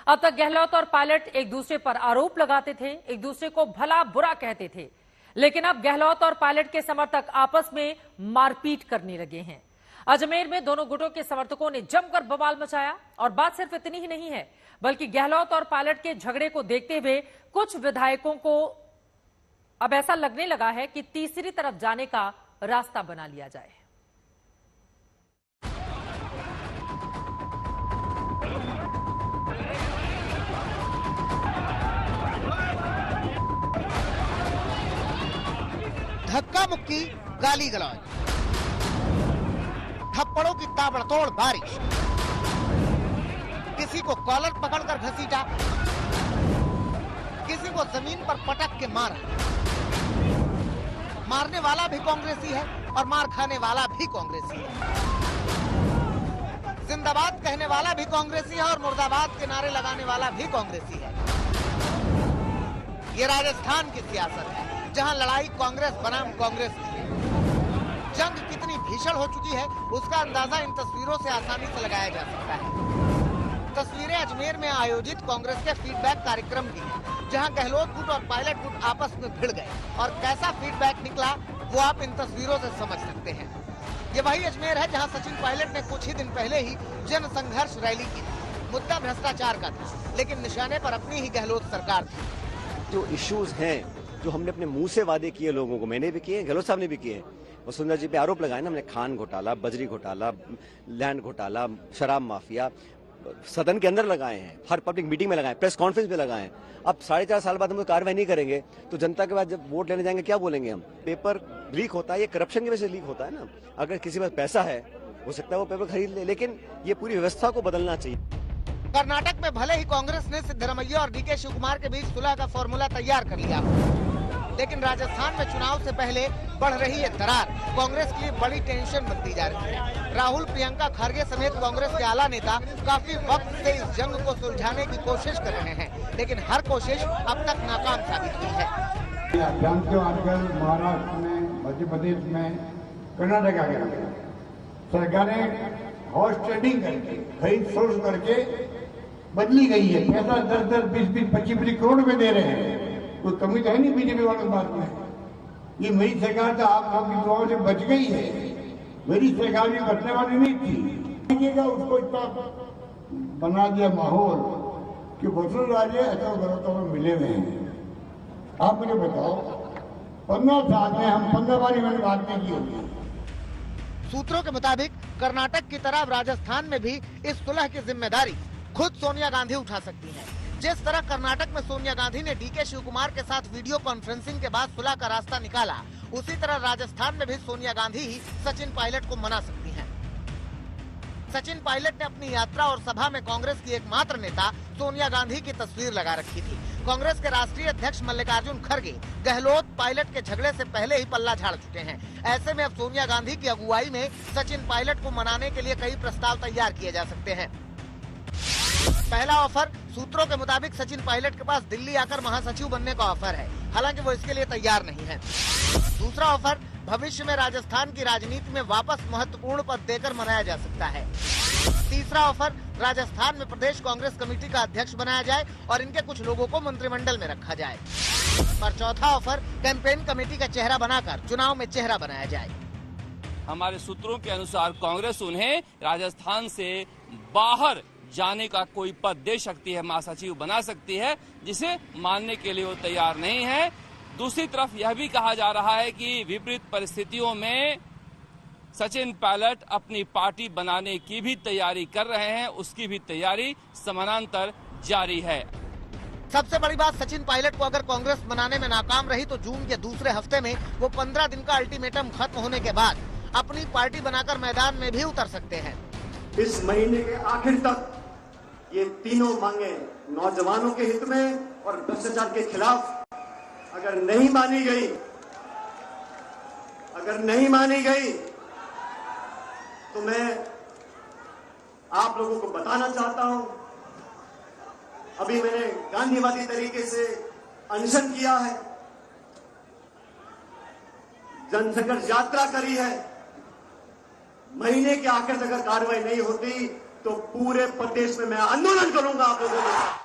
अब तक गहलोत और पायलट एक दूसरे पर आरोप लगाते थे, एक दूसरे को भला बुरा कहते थे, लेकिन अब गहलोत और पायलट के समर्थक आपस में मारपीट करने लगे हैं। अजमेर में दोनों गुटों के समर्थकों ने जमकर बवाल मचाया और बात सिर्फ इतनी ही नहीं है, बल्कि गहलोत और पायलट के झगड़े को देखते हुए कुछ विधायकों को अब ऐसा लगने लगा है कि तीसरी तरफ जाने का रास्ता बना लिया जाए। धक्का मुक्की, गाली गलौज, थप्पड़ों की ताबड़तोड़ बारिश, किसी को कॉलर पकड़कर घसीटा, किसी को जमीन पर पटक के मारा। मारने वाला भी कांग्रेसी है और मार खाने वाला भी कांग्रेसी है। जिंदाबाद कहने वाला भी कांग्रेसी है और मुर्दाबाद के नारे लगाने वाला भी कांग्रेसी है। ये राजस्थान की सियासत है, जहां लड़ाई कांग्रेस बनाम कांग्रेस की है। जंग कितनी भीषण हो चुकी है उसका अंदाजा इन तस्वीरों से आसानी से लगाया जा सकता है। तस्वीरें अजमेर में आयोजित कांग्रेस के फीडबैक कार्यक्रम की हैं, जहां गहलोत गुट और पायलट गुट आपस में भिड़ गए और कैसा फीडबैक निकला वो आप इन तस्वीरों से समझ सकते हैं। ये वही अजमेर है जहां सचिन पायलट ने कुछ ही दिन पहले ही जन संघर्ष रैली की थी। मुद्दा भ्रष्टाचार का था, लेकिन निशाने पर अपनी ही गहलोत सरकार थी। जो इश्यूज हैं, जो हमने अपने मुंह से वादे किए लोगों को, मैंने भी किए, गहलोत साहब ने भी किए। वसुंधरा जी पे आरोप लगाए ना हमने, खान घोटाला, बजरी घोटाला, लैंड घोटाला, शराब माफिया, सदन के अंदर लगाए हैं, हर पब्लिक मीटिंग में लगाए, प्रेस कॉन्फ्रेंस में लगाए हैं। अब 4.5 साल बाद हम कार्रवाई नहीं करेंगे तो जनता के बाद जब वोट लेने जाएंगे क्या बोलेंगे हम? पेपर लीक होता है, ये करप्शन की वजह से लीक होता है ना। अगर किसी पास पैसा है हो सकता है वो पेपर खरीद ले, लेकिन ये पूरी व्यवस्था को बदलना चाहिए। कर्नाटक में भले ही कांग्रेस ने सिद्धरमैया और डीके शिवकुमार के बीच सुलह का फॉर्मूला तैयार कर लिया, लेकिन राजस्थान में चुनाव से पहले बढ़ रही है दरार कांग्रेस के लिए बड़ी टेंशन बनती जा रही है। राहुल, प्रियंका खड़गे समेत कांग्रेस के आला नेता काफी वक्त से इस जंग को सुलझाने की कोशिश कर रहे हैं, लेकिन हर कोशिश अब तक नाकाम साबित हुई है। जानते हो आजकल महाराष्ट्र में, मध्य प्रदेश में, कर्नाटक आ गया, सरकारें हाउस ट्रेडिंग करके, खरीद फरोख्त करके बदली गई है। पैसा 10-10, 20-20, 25-25 करोड़ में दे रहे हैं। तो कमी तो है नहीं बीजेपी वालों के बात में। ये मेरी सरकार तो आप लोगों की दुआओं से बच गई है, मेरी सरकार भी बचने वाली नहीं थी। उसको इतना बना दिया माहौल कि वसुंधरा राजे ऐसा गलतों में मिले हुए हैं। आप मुझे बताओ, 15 साल में हम 15 बार मैंने बात नहीं की होगी। सूत्रों के मुताबिक कर्नाटक की तरह राजस्थान में भी इस सुलह की जिम्मेदारी खुद सोनिया गांधी उठा सकती हैं। जिस तरह कर्नाटक में सोनिया गांधी ने डीके शिवकुमार के साथ वीडियो कॉन्फ्रेंसिंग के बाद सुलह का रास्ता निकाला, उसी तरह राजस्थान में भी सोनिया गांधी ही सचिन पायलट को मना सकती हैं। सचिन पायलट ने अपनी यात्रा और सभा में कांग्रेस की एकमात्र नेता सोनिया गांधी की तस्वीर लगा रखी थी। कांग्रेस के राष्ट्रीय अध्यक्ष मल्लिकार्जुन खड़गे गहलोत पायलट के झगड़े से पहले ही पल्ला झाड़ चुके हैं। ऐसे में अब सोनिया गांधी की अगुवाई में सचिन पायलट को मनाने के लिए कई प्रस्ताव तैयार किए जा सकते हैं। पहला ऑफर, सूत्रों के मुताबिक सचिन पायलट के पास दिल्ली आकर महासचिव बनने का ऑफर है, हालांकि वो इसके लिए तैयार नहीं है। दूसरा ऑफर, भविष्य में राजस्थान की राजनीति में वापस महत्वपूर्ण पद देकर मनाया जा सकता है। तीसरा ऑफर, राजस्थान में प्रदेश कांग्रेस कमेटी का अध्यक्ष बनाया जाए और इनके कुछ लोगों को मंत्रिमंडल में रखा जाए। और चौथा ऑफर, कैंपेन कमेटी का चेहरा बनाकर चुनाव में चेहरा बनाया जाए। हमारे सूत्रों के अनुसार कांग्रेस उन्हें राजस्थान से बाहर जाने का कोई पद दे सकती है, महासचिव बना सकती है, जिसे मानने के लिए वो तैयार नहीं है। दूसरी तरफ यह भी कहा जा रहा है कि विपरीत परिस्थितियों में सचिन पायलट अपनी पार्टी बनाने की भी तैयारी कर रहे हैं, उसकी भी तैयारी समानांतर जारी है। सबसे बड़ी बात, सचिन पायलट को अगर कांग्रेस बनाने में नाकाम रही तो जून के दूसरे हफ्ते में वो 15 दिन का अल्टीमेटम खत्म होने के बाद अपनी पार्टी बनाकर मैदान में भी उतर सकते हैं। इस महीने के आखिर तक ये तीनों मांगे नौजवानों के हित में और भ्रष्टाचार के खिलाफ अगर नहीं मानी गई तो मैं आप लोगों को बताना चाहता हूं, अभी मैंने गांधीवादी तरीके से अनशन किया है, जनसंघर्ष यात्रा करी है। महीने के आखिर तक अगर कार्रवाई नहीं होती तो पूरे प्रदेश में मैं आंदोलन करूंगा आप लोगों के साथ।